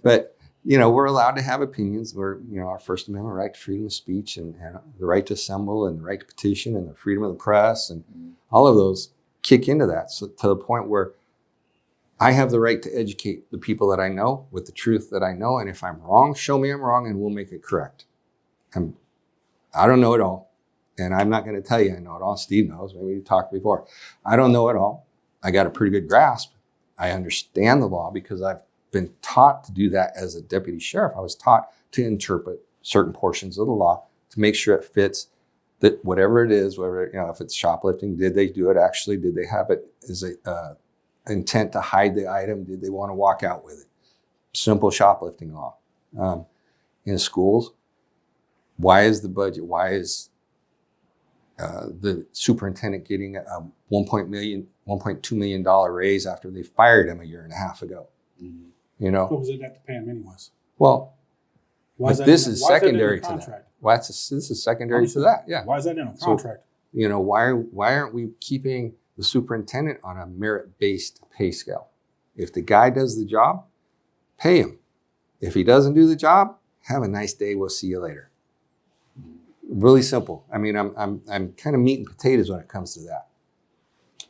But, you know, we're allowed to have opinions. We're, you know, our First Amendment right to freedom of speech and the right to assemble and the right to petition and the freedom of the press and all of those kick into that. So to the point where I have the right to educate the people that I know with the truth that I know. And if I'm wrong, show me I'm wrong and we'll make it correct. I don't know it all. And I'm not going to tell you I know it all. Steve knows. Maybe we talked before. I don't know it all. I got a pretty good grasp. I understand the law because I've been taught to do that as a deputy sheriff. I was taught to interpret certain portions of the law to make sure it fits that whatever it is, whether, you know, if it's shoplifting, did they do it actually? Did they have it as a intent to hide the item? Did they want to walk out with it? Simple shoplifting law. In schools, why is the budget? Why is the superintendent getting a $1.2 million raise after they fired him a year and a half ago? Mm-hmm. You know, what was it have to pay him anyways? well, Why is that this in is why is that in secondary the to that. contract? This is secondary to that. Yeah. Why is that in a So- contract? You know, why aren't we keeping the superintendent on a merit-based pay scale? If the guy does the job, pay him. If he doesn't do the job, have a nice day. We'll see you later. Really simple. I mean, I'm kind of meat and potatoes when it comes to that.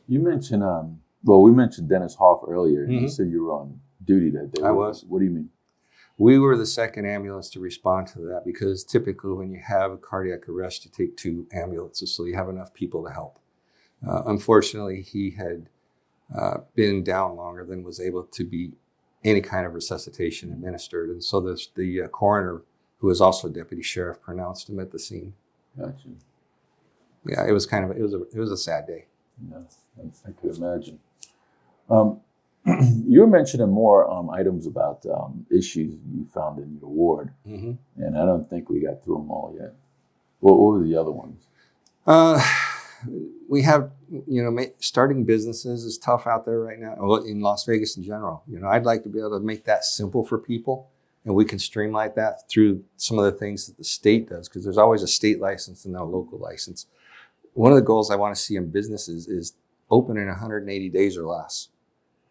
You mentioned, we mentioned Dennis Hoff earlier, and you Mhm. said you were on duty that day. I was. What do you mean? We were the second ambulance to respond to that because typically when you have a cardiac arrest, you take 2 ambulances so you have enough people to help. Unfortunately, he had been down longer than was able to be any kind of resuscitation administered. And so the coroner, who was also a deputy sheriff, pronounced him at the scene. Gotcha. Yeah, it was it was a sad day. Yeah, I could imagine. You were mentioning more items about issues you found in your ward, Mm-hmm. and I don't think we got through them all yet. What were the other ones? We have, you know, starting businesses is tough out there right now. Well, in Las Vegas in general, you know, I'd like to be able to make that simple for people, and we can streamline that through some of the things that the state does, because there's always a state license and a local license. One of the goals I want to see in businesses is open in 180 days or less.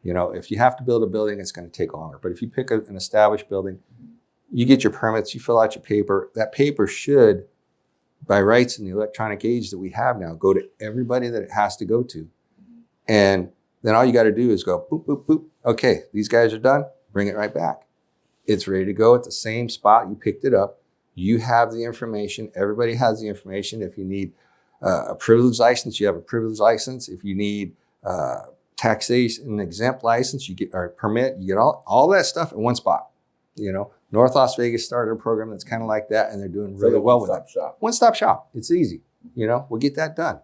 You know, if you have to build a building, it's going to take longer. But if you pick an established building, you get your permits, you fill out your paper. That paper should, by rights in the electronic age that we have now, go to everybody that it has to go to. And then all you got to do is go, boop, boop, boop. Okay, these guys are done. Bring it right back. It's ready to go at the same spot you picked it up. You have the information. Everybody has the information. If you need a privilege license, you have a privilege license. If you need taxation exempt license, you get or permit, you get all that stuff in one spot. You know, North Las Vegas started a program that's kind of like that, and they're doing really well with it. One-stop shop. It's easy. You know, we'll get that done.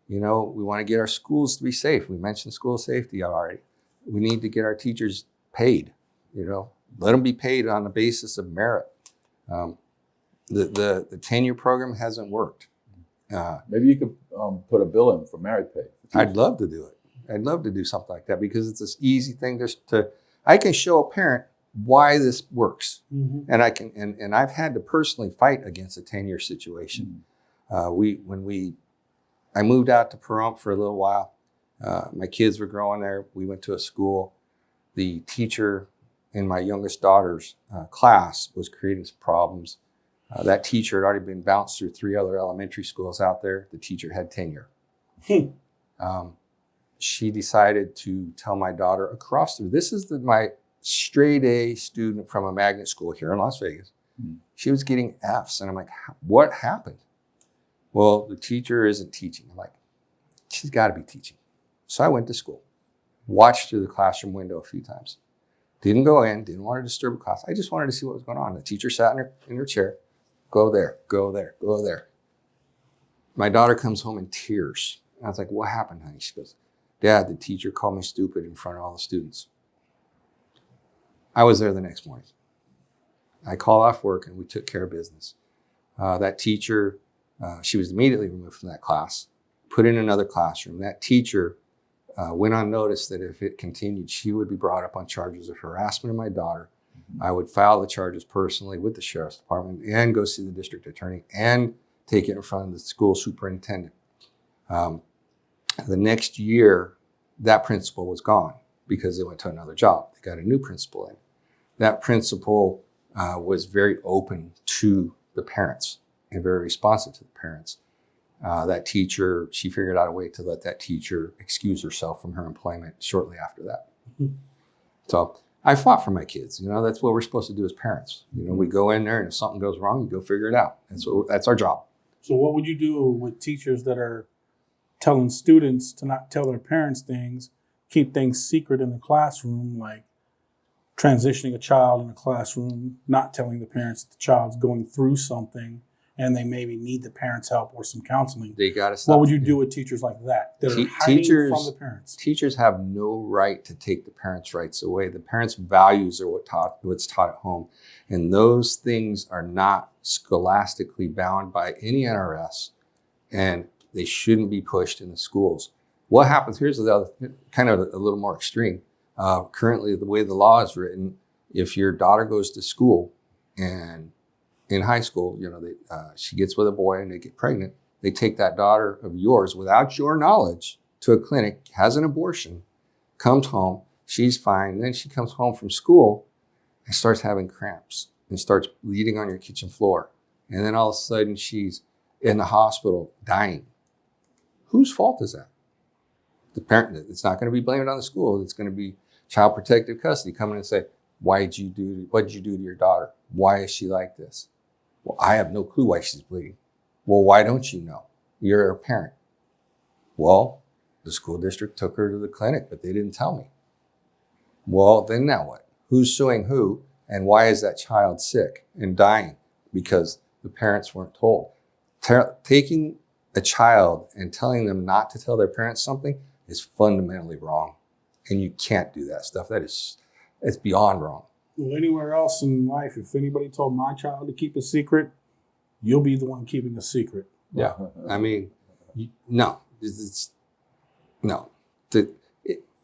You know, we want to get our schools to be safe. We mentioned school safety already. We need to get our teachers paid. You know, let them be paid on the basis of merit. The tenure program hasn't worked. Maybe you could put a bill in for merit pay. I'd love to do it. I'd love to do something like that because it's this easy thing I can show a parent why this works. Mm-hmm. And I can, and I've had to personally fight against a tenure situation. I moved out to Pahrump for a little while. My kids were growing there. We went to a school. The teacher in my youngest daughter's class was creating some problems. That teacher had already been bounced through 3 other elementary schools out there. The teacher had tenure. She decided to tell my daughter across through. This is my straight A student from a magnet school here in Las Vegas. She was getting Fs. And I'm like, what happened? Well, the teacher isn't teaching. I'm like, she's got to be teaching. So I went to school, watched through the classroom window a few times. Didn't go in, didn't want to disturb the class. I just wanted to see what was going on. The teacher sat in her chair. Go there, go there, go there. My daughter comes home in tears. I was like, what happened, honey? She goes, Dad, the teacher called me stupid in front of all the students. I was there the next morning. I called off work and we took care of business. That teacher, she was immediately removed from that class, put in another classroom. That teacher went on notice that if it continued, she would be brought up on charges of harassment of my daughter. I would file the charges personally with the sheriff's department and go see the district attorney and take it in front of the school superintendent. The next year, that principal was gone because they went to another job. They got a new principal in. That principal was very open to the parents and very responsive to the parents. That teacher, she figured out a way to let that teacher excuse herself from her employment shortly after that. So I fought for my kids. You know, that's what we're supposed to do as parents. You know, we go in there and if something goes wrong, we go figure it out. That's our job. So what would you do with teachers that are telling students to not tell their parents things, keep things secret in the classroom, like transitioning a child in a classroom, not telling the parents that the child's going through something and they maybe need the parents' help or some counseling? They got to stop. What would you do with teachers like that are hiding from the parents? Teachers have no right to take the parents' rights away. The parents' values are what's taught at home. And those things are not scholastically bound by any NRS, and they shouldn't be pushed in the schools. What happens, here's the other, kind of a little more extreme. Currently, the way the law is written, if your daughter goes to school and in high school, you know, she gets with a boy and they get pregnant, they take that daughter of yours without your knowledge to a clinic, has an abortion, comes home, she's fine. Then she comes home from school and starts having cramps and starts bleeding on your kitchen floor. And then all of a sudden she's in the hospital dying. Whose fault is that? The parent. It's not going to be blamed on the school. It's going to be Child Protective Custody coming and say, what did you do to your daughter? Why is she like this? Well, I have no clue why she's bleeding. Well, why don't you know? You're a parent. Well, the school district took her to the clinic, but they didn't tell me. Well, then now what? Who's suing who? And why is that child sick and dying? Because the parents weren't told. Taking a child and telling them not to tell their parents something is fundamentally wrong. And you can't do that stuff. It's beyond wrong. Well, anywhere else in life, if anybody told my child to keep a secret, you'll be the one keeping a secret. Yeah. I mean, no. No.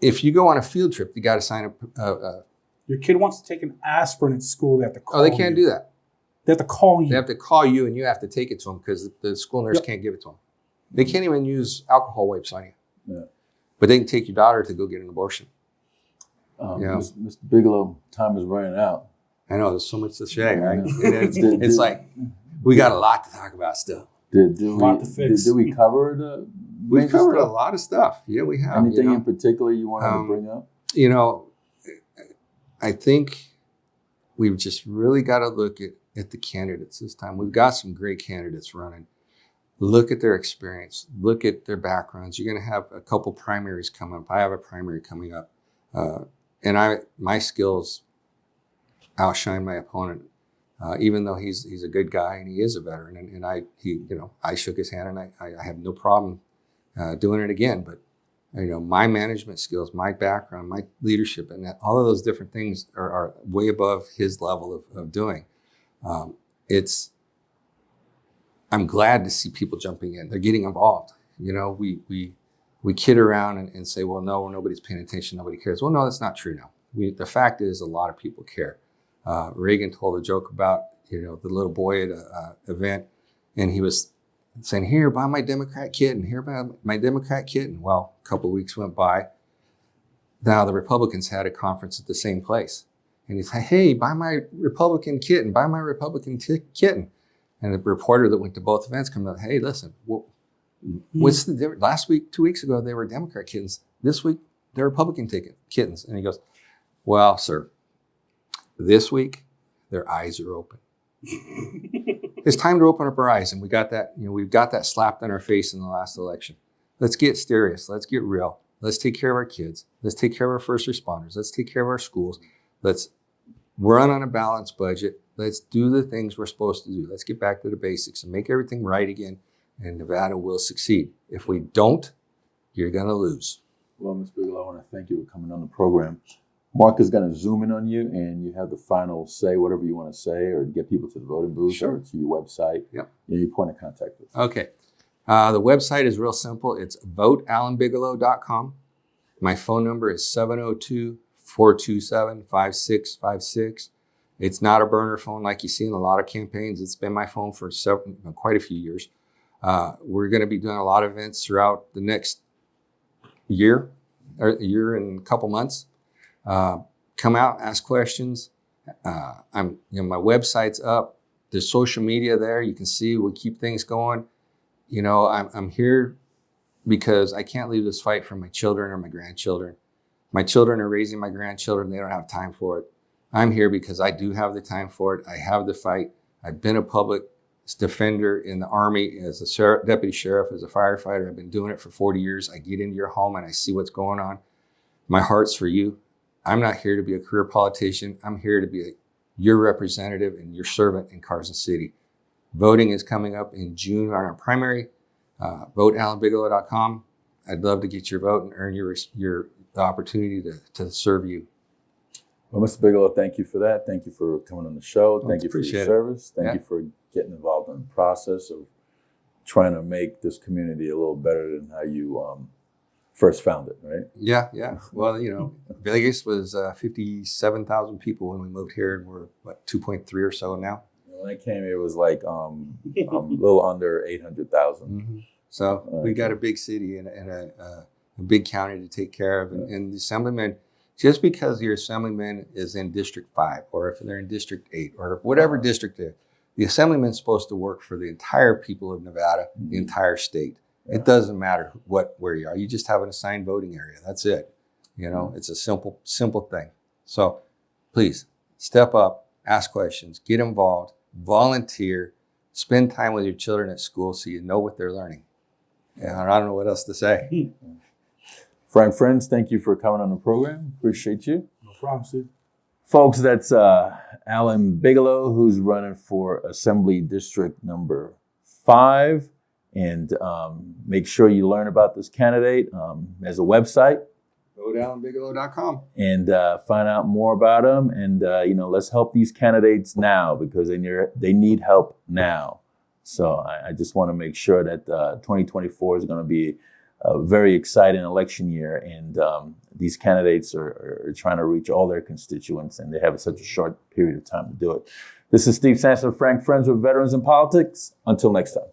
If you go on a field trip, you got to sign up. Your kid wants to take an aspirin at school, they have to call you. Oh, they can't do that. They have to call you. They have to call you and you have to take it to them because the school nurse can't give it to them. They can't even use alcohol wipes on you. Yeah. But they can take your daughter to go get an abortion. Mr. Bigelow, time is running out. I know, there's so much to say, right? It's like, we got a lot to talk about still. Did we cover the... We've covered a lot of stuff. Yeah, we have. Anything in particular you wanted to bring up? I think we've just really got to look at the candidates this time. We've got some great candidates running. Look at their experience. Look at their backgrounds. You're going to have a couple primaries coming up. I have a primary coming up. And my skills outshine my opponent, even though he's a good guy and he is a veteran. And I shook his hand, and I have no problem doing it again. But my management skills, my background, my leadership, and all of those different things are way above his level of doing. I'm glad to see people jumping in. They're getting involved. We kid around and say, well, no, nobody's paying attention. Nobody cares. Well, no, that's not true now. The fact is a lot of people care. Reagan told a joke about, the little boy at an event, and he was saying, here, buy my Democrat kitten, here, buy my Democrat kitten. Well, a couple of weeks went by. Now the Republicans had a conference at the same place. And he said, hey, buy my Republican kitten, buy my Republican kitten. And the reporter that went to both events comes up, hey, listen, what's the difference? Last week, 2 weeks ago, they were Democrat kittens. This week, they're Republican kittens. And he goes, well, sir, this week, their eyes are open. It's time to open up our eyes. And we got that, we've got that slapped on our face in the last election. Let's get serious. Let's get real. Let's take care of our kids. Let's take care of our first responders. Let's take care of our schools. Let's run on a balanced budget. Let's do the things we're supposed to do. Let's get back to the basics and make everything right again. And Nevada will succeed. If we don't, you're going to lose. Well, Ms. Bigelow, I want to thank you for coming on the program. Mark is going to zoom in on you, and you have the final say, whatever you want to say, or get people to the voting booth, Sure. or to your website. Yep. Your point of contact with. Okay. The website is real simple. It's votealanbigelow.com. My phone number is 702-427-5656. It's not a burner phone like you see in a lot of campaigns. It's been my phone for quite a few years. We're going to be doing a lot of events throughout the next year and a couple months. Come out, ask questions. My website's up. There's social media there. You can see we keep things going. I'm here because I can't leave this fight for my children or my grandchildren. My children are raising my grandchildren. They don't have time for it. I'm here because I do have the time for it. I have the fight. I've been a public defender in the Army as a deputy sheriff, as a firefighter. I've been doing it for 40 years. I get into your home and I see what's going on. My heart's for you. I'm not here to be a career politician. I'm here to be your representative and your servant in Carson City. Voting is coming up in June on our primary. VoteAlanBigelow.com. I'd love to get your vote and earn your opportunity to serve you. Well, Mr. Bigelow, thank you for that. Thank you for coming on the show. Thank you for your service. Thank you for getting involved in the process of trying to make this community a little better than how you first found it, right? Yeah. Well, Vegas was 57,000 people when we moved here, and we're 2.3 or so now. When I came here, it was like a little under 800,000. Mm-hmm. So we got a big city and a big county to take care of, and the assemblyman. Just because your assemblyman is in District 5, or if they're in District 8, or whatever district they're, the assemblyman's supposed to work for the entire people of Nevada, the entire state. Yeah. It doesn't matter where you are. You just have an assigned voting area. That's it. It's a simple thing. So please step up, ask questions, get involved, volunteer, spend time with your children at school so you know what they're learning. And I don't know what else to say. Frank Friends, thank you for coming on the program. Appreciate you. No problem, Steve. Folks, that's Alan Bigelow, who's running for Assembly District number 5. And make sure you learn about this candidate. There's a website. VoteAlanBigelow.com. And find out more about them. And, let's help these candidates now because they need help now. So I just want to make sure that 2024 is going to be a very exciting election year, and these candidates are trying to reach all their constituents, and they have such a short period of time to do it. This is Steve Sampson of Frank Friends with Veterans in Politics. Until next time.